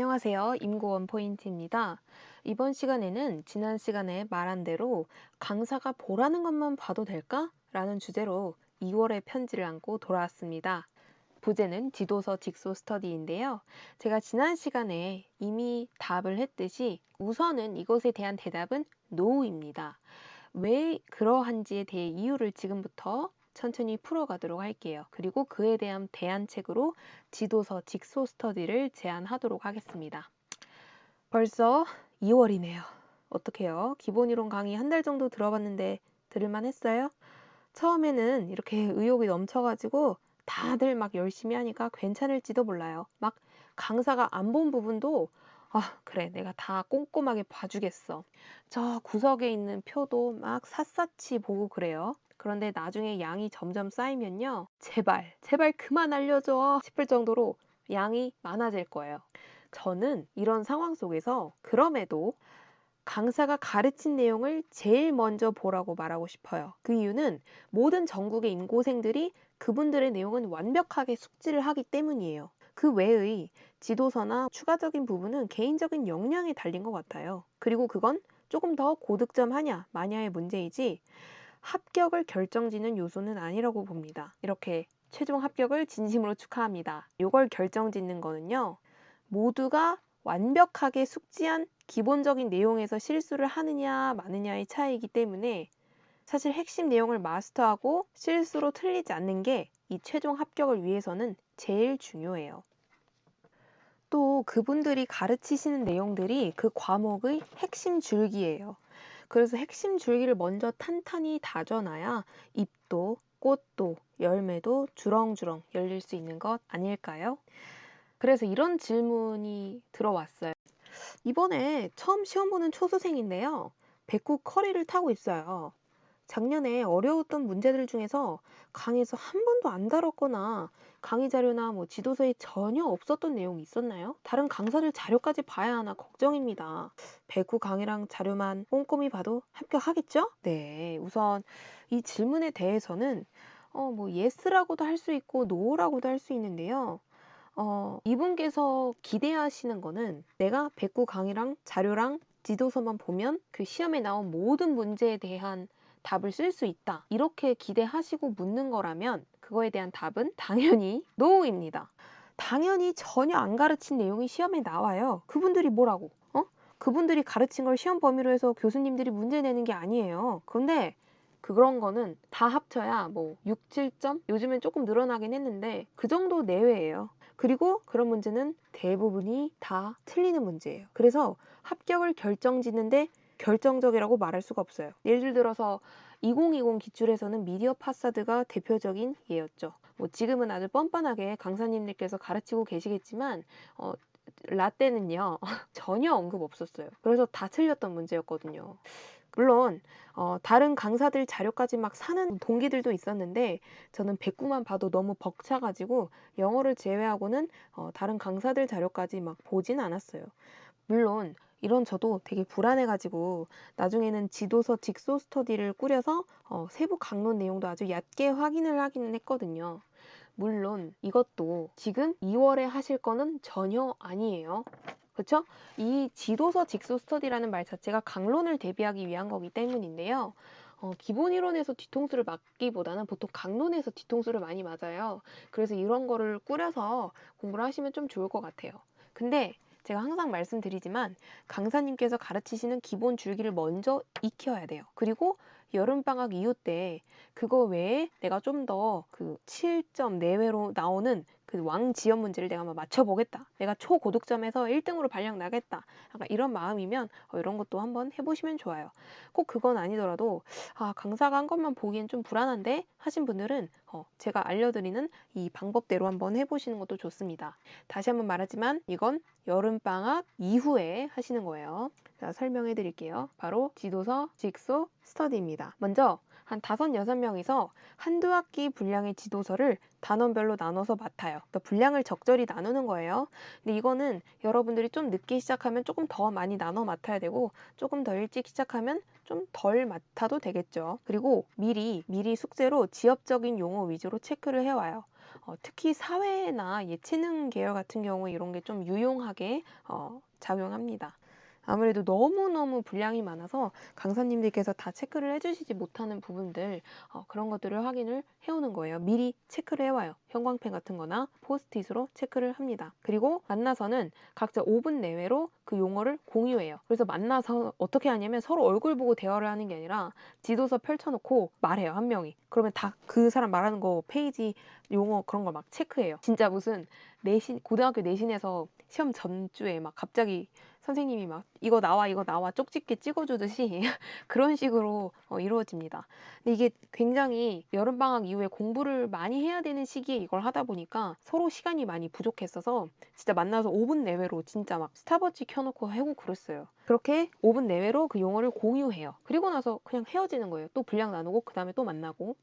안녕하세요. 임고원 포인트입니다. 이번 시간에는 지난 시간에 말한 대로 강사가 보라는 것만 봐도 될까? 라는 주제로 2월의 편지를 안고 돌아왔습니다. 부제는 지도서 직소 스터디인데요. 제가 지난 시간에 이미 답을 했듯이 우선은 이것에 대한 대답은 NO입니다. 왜 그러한지에 대해 이유를 지금부터 천천히 풀어가도록 할게요. 그리고 그에 대한 대안책으로 지도서 직소 스터디를 제안하도록 하겠습니다. 벌써 2월이네요. 어떡해요? 기본 이론 강의 한 달 정도 들어봤는데 들을만 했어요? 처음에는 이렇게 의욕이 넘쳐가지고 다들 막 열심히 하니까 괜찮을지도 몰라요. 막 강사가 안 본 부분도 그래, 내가 다 꼼꼼하게 봐주겠어. 저 구석에 있는 표도 막 샅샅이 보고 그래요. 그런데 나중에 양이 점점 쌓이면요. 제발 그만 알려줘 싶을 정도로 양이 많아질 거예요. 저는 이런 상황 속에서 그럼에도 강사가 가르친 내용을 제일 먼저 보라고 말하고 싶어요. 그 이유는 모든 전국의 임고생들이 그분들의 내용은 완벽하게 숙지를 하기 때문이에요. 그 외의 지도서나 추가적인 부분은 개인적인 역량에 달린 것 같아요. 그리고 그건 조금 더 고득점 하냐 마냐의 문제이지 합격을 결정짓는 요소는 아니라고 봅니다. 이렇게 최종 합격을 진심으로 축하합니다. 이걸 결정짓는 거는요. 모두가 완벽하게 숙지한 기본적인 내용에서 실수를 하느냐 마느냐의 차이이기 때문에 사실 핵심 내용을 마스터하고 실수로 틀리지 않는 게 이 최종 합격을 위해서는 제일 중요해요. 또 그분들이 가르치시는 내용들이 그 과목의 핵심 줄기예요. 그래서 핵심 줄기를 먼저 탄탄히 다져놔야 잎도 꽃도 열매도 주렁주렁 열릴 수 있는 것 아닐까요? 그래서 이런 질문이 들어왔어요. 이번에 처음 시험 보는 초수생인데요. 백구 커리를 타고 있어요. 작년에 어려웠던 문제들 중에서 강의에서 한 번도 안 다뤘거나 강의 자료나 지도서에 전혀 없었던 내용이 있었나요? 다른 강사들 자료까지 봐야 하나 걱정입니다. 백구 강의랑 자료만 꼼꼼히 봐도 합격하겠죠? 네, 우선 이 질문에 대해서는 yes라고도 할 수 있고 no라고도 할 수 있는데요. 이분께서 기대하시는 거는 내가 백구 강의랑 자료랑 지도서만 보면 그 시험에 나온 모든 문제에 대한 답을 쓸 수 있다. 이렇게 기대하시고 묻는 거라면 그거에 대한 답은 당연히 NO입니다. 당연히 전혀 안 가르친 내용이 시험에 나와요. 그분들이 뭐라고? 그분들이 가르친 걸 시험 범위로 해서 교수님들이 문제 내는 게 아니에요. 그런데 그런 거는 다 합쳐야 6, 7점? 요즘엔 조금 늘어나긴 했는데 그 정도 내외예요. 그리고 그런 문제는 대부분이 다 틀리는 문제예요. 그래서 합격을 결정짓는데 결정적이라고 말할 수가 없어요. 예를 들어서 2020 기출에서는 미디어 파사드가 대표적인 예였죠. 지금은 아주 뻔뻔하게 강사님들께서 가르치고 계시겠지만 라떼는요 전혀 언급 없었어요. 그래서 다 틀렸던 문제였거든요. 물론 다른 강사들 자료까지 막 사는 동기들도 있었는데 저는 백구만 봐도 너무 벅차가지고 영어를 제외하고는 다른 강사들 자료까지 막 보진 않았어요. 물론 이런 저도 되게 불안해가지고 나중에는 지도서 직소 스터디를 꾸려서 세부 강론 내용도 아주 얕게 확인을 하기는 했거든요. 물론 이것도 지금 2월에 하실 거는 전혀 아니에요. 그렇죠? 이 지도서 직소 스터디라는 말 자체가 강론을 대비하기 위한 거기 때문인데요. 기본 이론에서 뒤통수를 맞기보다는 보통 강론에서 뒤통수를 많이 맞아요. 그래서 이런 거를 꾸려서 공부를 하시면 좀 좋을 것 같아요. 근데 제가 항상 말씀드리지만 강사님께서 가르치시는 기본 줄기를 먼저 익혀야 돼요. 그리고 여름방학 이후 때 그거 외에 내가 좀 더 그 7점 내외로 나오는 그 왕지연 문제를 내가 한번 맞춰보겠다. 내가 초고득점에서 1등으로 발령 나겠다. 약간 이런 마음이면 이런 것도 한번 해보시면 좋아요. 꼭 그건 아니더라도 강사가 한 것만 보기엔 좀 불안한데 하신 분들은 제가 알려드리는 이 방법대로 한번 해보시는 것도 좋습니다. 다시 한번 말하지만 이건 여름방학 이후에 하시는 거예요. 자, 설명해 드릴게요. 바로 지도서 직소 스터디입니다. 먼저 한 5, 6명이서 한두 학기 분량의 지도서를 단원별로 나눠서 맡아요. 그러니까 분량을 적절히 나누는 거예요. 근데 이거는 여러분들이 좀 늦게 시작하면 조금 더 많이 나눠 맡아야 되고 조금 더 일찍 시작하면 좀 덜 맡아도 되겠죠. 그리고 미리 숙제로 지엽적인 용어 위주로 체크를 해와요. 특히 사회나 예체능 계열 같은 경우에 이런 게 좀 유용하게 작용합니다. 아무래도 너무너무 분량이 많아서 강사님들께서 다 체크를 해 주시지 못하는 부분들 그런 것들을 확인을 해 오는 거예요. 미리 체크를 해 와요. 형광펜 같은 거나 포스트잇으로 체크를 합니다. 그리고 만나서는 각자 5분 내외로 그 용어를 공유해요. 그래서 만나서 어떻게 하냐면 서로 얼굴 보고 대화를 하는 게 아니라 지도서 펼쳐 놓고 말해요, 한 명이. 그러면 다 그 사람 말하는 거 페이지 용어 그런 걸 막 체크해요. 진짜 무슨 내신 고등학교 내신에서 시험 전주에 막 갑자기 선생님이 막 이거 나와." 쪽집게 찍어 주듯이 그런 식으로 이루어집니다. 근데 이게 굉장히 여름방학 이후에 공부를 많이 해야 되는 시기에 이걸 하다 보니까 서로 시간이 많이 부족했어서 진짜 만나서 5분 내외로 진짜 막 스탑워치 켜 놓고 하고 그랬어요. 그렇게 5분 내외로 그 용어를 공유해요. 그리고 나서 그냥 헤어지는 거예요. 또 분량 나누고 그다음에 또 만나고.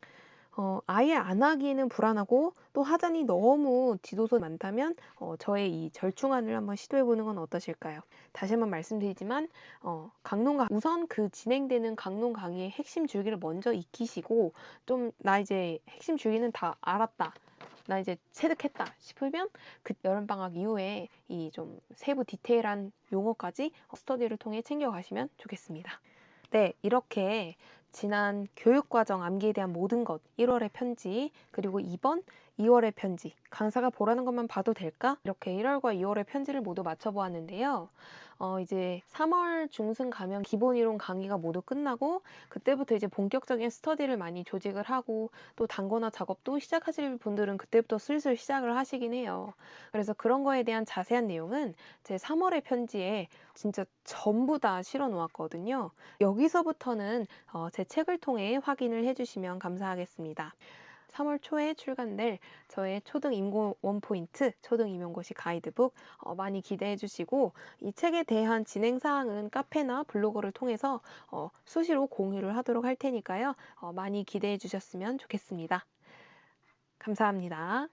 아예 안 하기에는 불안하고 또 하자니 너무 지도서 많다면 저의 이 절충안을 한번 시도해 보는 건 어떠실까요? 다시 한번 말씀드리지만 강론 강 우선 그 진행되는 강론 강의의 핵심 줄기를 먼저 익히시고 좀 '나 이제 핵심 줄기는 다 알았다. 나 이제 체득했다.' 싶으면 그 여름방학 이후에 이 좀 세부 디테일한 용어까지 스터디를 통해 챙겨 가시면 좋겠습니다. 네, 이렇게 지난 교육과정 암기에 대한 모든 것, 1월의 편지, 그리고 이번 2월의 편지, 강사가 보라는 것만 봐도 될까? 이렇게 1월과 2월의 편지를 모두 맞춰보았는데요. 이제 3월 중순 가면 기본 이론 강의가 모두 끝나고, 그때부터 이제 본격적인 스터디를 많이 조직을 하고, 또 단거나 작업도 시작하실 분들은 그때부터 슬슬 시작을 하시긴 해요. 그래서 그런 거에 대한 자세한 내용은 제 3월의 편지에 진짜 전부 다 실어 놓았거든요. 여기서부터는 제 책을 통해 확인을 해 주시면 감사하겠습니다. 3월 초에 출간될 저의 초등 임고 원포인트 초등 임용고시 가이드북 많이 기대해 주시고 이 책에 대한 진행 사항은 카페나 블로그를 통해서 수시로 공유를 하도록 할 테니까요. 많이 기대해 주셨으면 좋겠습니다. 감사합니다.